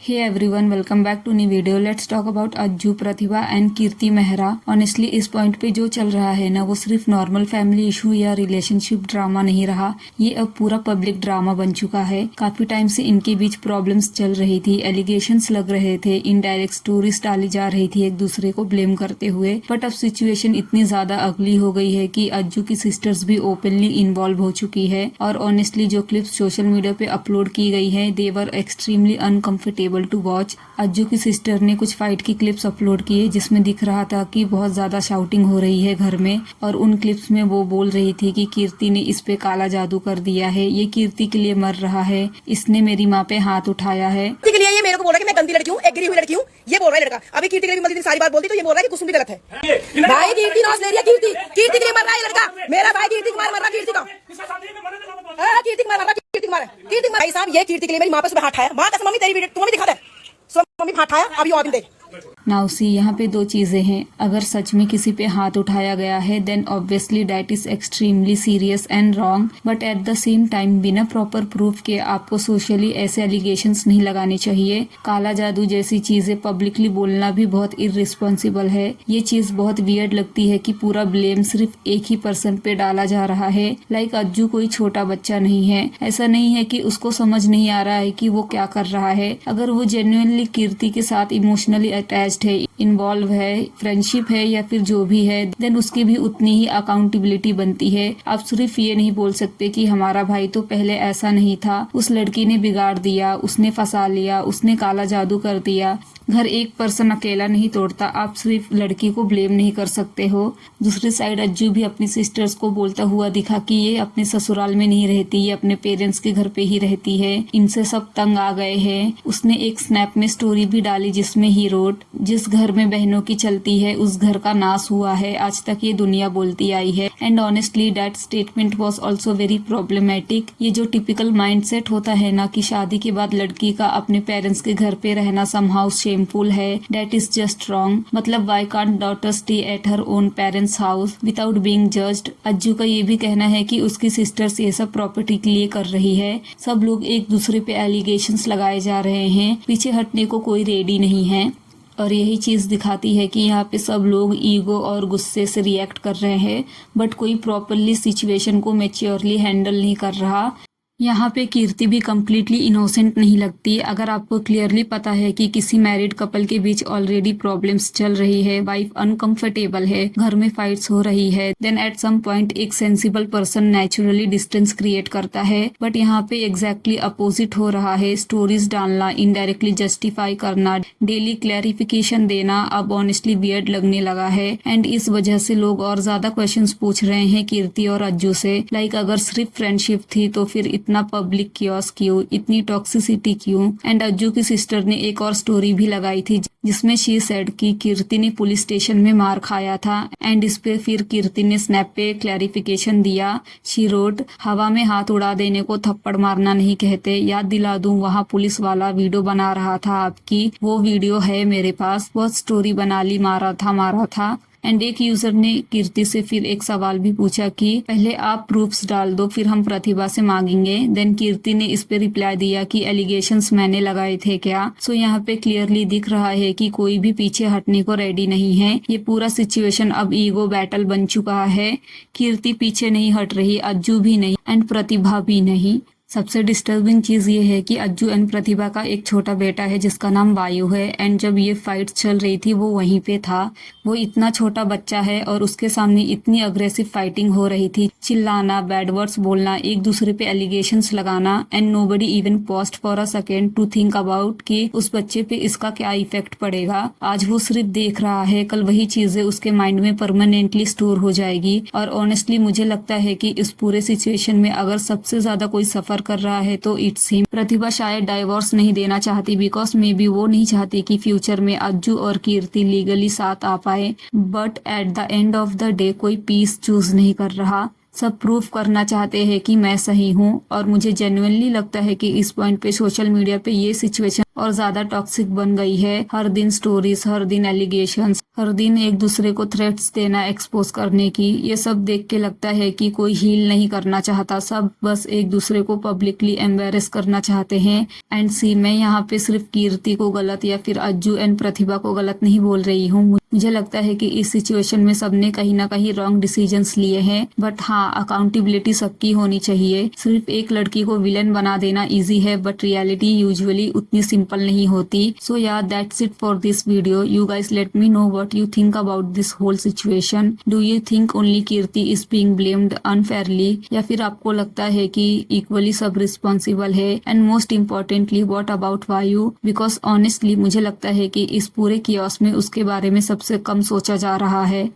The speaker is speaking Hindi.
Hey everyone, welcome back to new video. Let's talk about Ajju, Pratibha and Kirti Mehra. Honestly इस पॉइंट पे जो चल रहा है ना, वो सिर्फ नॉर्मल फैमिली इशू या रिलेशनशिप ड्रामा नहीं रहा. ये अब पूरा पब्लिक ड्रामा बन चुका है. काफी टाइम से इनके बीच प्रॉब्लम्स चल रही थी, एलिगेशंस लग रहे थे, इनडायरेक्ट स्टोरीज डाली जा रही थी एक दूसरे को ब्लेम करते हुए. बट अब सिचुएशन इतनी ज्यादा अगली हो गई है कि अज्जू की सिस्टर्स भी ओपनली इन्वॉल्व हो चुकी है. और ऑनेस्टली जो क्लिप्स सोशल मीडिया पे अपलोड की गई है, they were extremely uncomfortable to watch. Ajju की सिस्टर ने कुछ फाइट की क्लिप्स अपलोड किए जिसमें दिख रहा था कि बहुत ज्यादा शाउटिंग हो रही है घर में. और उन क्लिप्स में वो बोल रही थी कि कीर्ति ने इस पे काला जादू कर दिया है, ये कीर्ति के लिए मर रहा है, इसने मेरी माँ पे हाथ उठाया है. के लिए ये मेरे को बोल रहा है कि मैं गंदी लड़की हूँ, एक गिरी हुई लड़की हूँ, ये बोल रहा है लड़का. अभी कीर्ति के लिए भी सारी बात बोलती तो ये बोल रहा है कि कुसुम भी गलत है. भाई कीर्ति नॉस ले रही है, कीर्ति के लिए मर रहा है लड़का. मेरा भाई कीर्ति कुमार मर रहा है, कीर्ति का कीर्ति कुमार मर रहा है, कीर्ति कुमार. भाई साहब ये कीर्ति के लिए मेरी माँ पे सुबह हाथ उठाया. माँ कसम मम्मी तेरी वीडियो तुम्हें भी दिखा दे. मम्मी हाथ उठाया, अभी और देख. नाउ सी, यहाँ पे दो चीजें हैं. अगर सच में किसी पे हाथ उठाया गया है then obviously that is extremely serious and wrong. But at the same time बिना प्रॉपर प्रूफ के आपको सोशली ऐसे एलिगेशंस नहीं लगाने चाहिए. काला जादू जैसी चीजें पब्लिकली बोलना भी बहुत इररिस्पॉन्सिबल है. ये चीज बहुत वियर्ड लगती है कि पूरा ब्लेम सिर्फ एक ही पर्सन पे डाला जा रहा है. लाइक अज्जू कोई छोटा बच्चा नहीं है. ऐसा नहीं है कि उसको समझ नहीं आ रहा है कि वो क्या कर रहा है. अगर वो जेन्युइनली कीर्ति के साथ इमोशनली अटैच्ड है, इन्वॉल्व है, फ्रेंडशिप है या फिर जो भी है, देन उसकी भी उतनी ही अकाउंटेबिलिटी बनती है. आप सिर्फ ये नहीं बोल सकते कि हमारा भाई तो पहले ऐसा नहीं था, उस लड़की ने बिगाड़ दिया, उसने फंसा लिया, उसने काला जादू कर दिया. घर एक पर्सन अकेला नहीं तोड़ता. आप सिर्फ लड़की को ब्लेम नहीं कर सकते हो. दूसरी साइड अज्जू भी अपनी सिस्टर्स को बोलता हुआ दिखा कि ये अपने ससुराल में नहीं रहती, ये अपने पेरेंट्स के घर पे ही रहती है, इनसे सब तंग आ गए हैं. उसने एक स्नैप में स्टोरी भी डाली जिसमें ही रोट, जिस घर में बहनों की चलती है उस घर का नाश हुआ है, आज तक ये दुनिया बोलती आई है. And honestly that statement was also very problematic. ये जो टिपिकल माइंडसेट होता है ना कि शादी के बाद लड़की का अपने पेरेंट्स के घर पे रहना समहाउ शेमफुल है, दैट इज जस्ट रॉन्ग. मतलब why can't daughter stay at her own parents house without being judged. Ajju का ये भी कहना है कि उसकी सिस्टर्स ये सब प्रॉपर्टी के लिए कर रही है. सब लोग एक दूसरे पे एलिगेशंस लगाए जा रहे हैं, पीछे हटने को कोई रेडी नहीं है. और यही चीज दिखाती है कि यहाँ पे सब लोग ईगो और गुस्से से रिएक्ट कर रहे हैं, बट कोई प्रॉपरली सिचुएशन को मैच्योरली हैंडल नहीं कर रहा. यहाँ पे कीर्ति भी कम्प्लीटली इनोसेंट नहीं लगती. अगर आपको क्लियरली पता है कि किसी मैरिड कपल के बीच ऑलरेडी प्रॉब्लम्स चल रही है, वाइफ अनकंफर्टेबल है, घर में फाइट्स हो रही है, देन एट सम पॉइंट एक sensible person naturally distance create करता है. बट यहाँ पे एग्जैक्टली अपोजिट हो रहा है. स्टोरीज डालना, इनडायरेक्टली जस्टिफाई करना, डेली क्लैरिफिकेशन देना अब ऑनेस्टली वियर्ड लगने लगा है. एंड इस वजह से लोग और ज्यादा क्वेश्चंस पूछ रहे हैं कीर्ति और अज्जू से. लाइक अगर सिर्फ फ्रेंडशिप थी तो फिर इतना पब्लिक कियोस क्यों, इतनी टॉक्सिसिटी क्यों. एंड अज्जू की सिस्टर ने एक और स्टोरी भी लगाई थी जिसमें शी सेड कि कीर्ति ने पुलिस स्टेशन में मार खाया था. एंड इस पे फिर कीर्ति ने स्नैप पे क्लैरिफिकेशन दिया. शी रोट, हवा में हाथ उड़ा देने को थप्पड़ मारना नहीं कहते. याद दिला दूं, वहाँ पुलिस वाला वीडियो बना रहा था आपकी, वो वीडियो है मेरे पास. बहुत स्टोरी बना ली, मारा था. एंड एक यूजर ने कीर्ति से फिर एक सवाल भी पूछा कि पहले आप प्रूफ्स डाल दो फिर हम प्रतिभा से मांगेंगे. देन कीर्ति ने इस पे रिप्लाई दिया कि एलिगेशंस मैंने लगाए थे क्या. सो यहाँ पे क्लियरली दिख रहा है कि कोई भी पीछे हटने को रेडी नहीं है. ये पूरा सिचुएशन अब ईगो बैटल बन चुका है. कीर्ति पीछे नहीं हट रही, अज्जू भी नहीं एंड प्रतिभा भी नहीं. सबसे डिस्टर्बिंग चीज ये है कि अज्जू एंड प्रतिभा का एक छोटा बेटा है जिसका नाम वायु है. एंड जब ये फाइट चल रही थी वो वहीं पे था. वो इतना छोटा बच्चा है और उसके सामने इतनी अग्रेसिव फाइटिंग हो रही थी, चिल्लाना, बैड वर्ड्स बोलना, एक दूसरे पे एलिगेशंस लगाना. And nobody even paused for a second to think about कि उस बच्चे पे इसका क्या इफेक्ट पड़ेगा. आज वो सिर्फ देख रहा है, कल वही चीजें उसके माइंड में परमानेंटली स्टोर हो जाएगी. और ऑनेस्टली मुझे लगता है कि इस पूरे सिचुएशन में अगर सबसे ज्यादा कोई सफर कर रहा है तो इट्स हिम. प्रतिभा शायद डाइवोर्स नहीं देना चाहती बिकॉज मे बी वो नहीं चाहती कि फ्यूचर में अज्जू और कीर्ति लीगली साथ आ पाए. But at the end of the day कोई पीस चूज नहीं कर रहा. सब प्रूफ करना चाहते हैं कि मैं सही हूँ. और मुझे जेन्युइनली लगता है कि इस पॉइंट पे सोशल मीडिया पे ये सिचुएशन और ज्यादा टॉक्सिक बन गई है। हर दिन स्टोरीज, हर दिन एलिगेशंस, हर दिन एक दूसरे को थ्रेट्स देना, एक्सपोज करने की। ये सब देख के लगता है कि कोई हील नहीं करना चाहता, सब बस एक दूसरे को पब्लिकली एम्बेरस करना चाहते हैं। एंड सी, मैं यहाँ पे सिर्फ कीर्ति को गलत या फिर अज्जू एंड प्रतिभा को गलत नहीं बोल रही हूँ। मुझे लगता है कि इस सिचुएशन में सबने कहीं ना कहीं रॉन्ग डिसीजंस लिए हैं। बट हाँ, अकाउंटेबिलिटी सबकी होनी चाहिए। सिर्फ एक लड़की को विलन बना देना इजी है, बट रियलिटी यूजुअली उतनी सिंपल नहीं होती। सो या that's it for this video. You guys let me know what you think about this whole situation. Do you think only Kirti is being blamed unfairly, या फिर आपको लगता है कि इक्वली सब रिस्पॉन्सिबल है? And most importantly, what about वायु? बिकॉज ऑनेस्टली मुझे लगता है कि इस पूरे कियोस में उसके बारे में सबसे कम सोचा जा रहा है।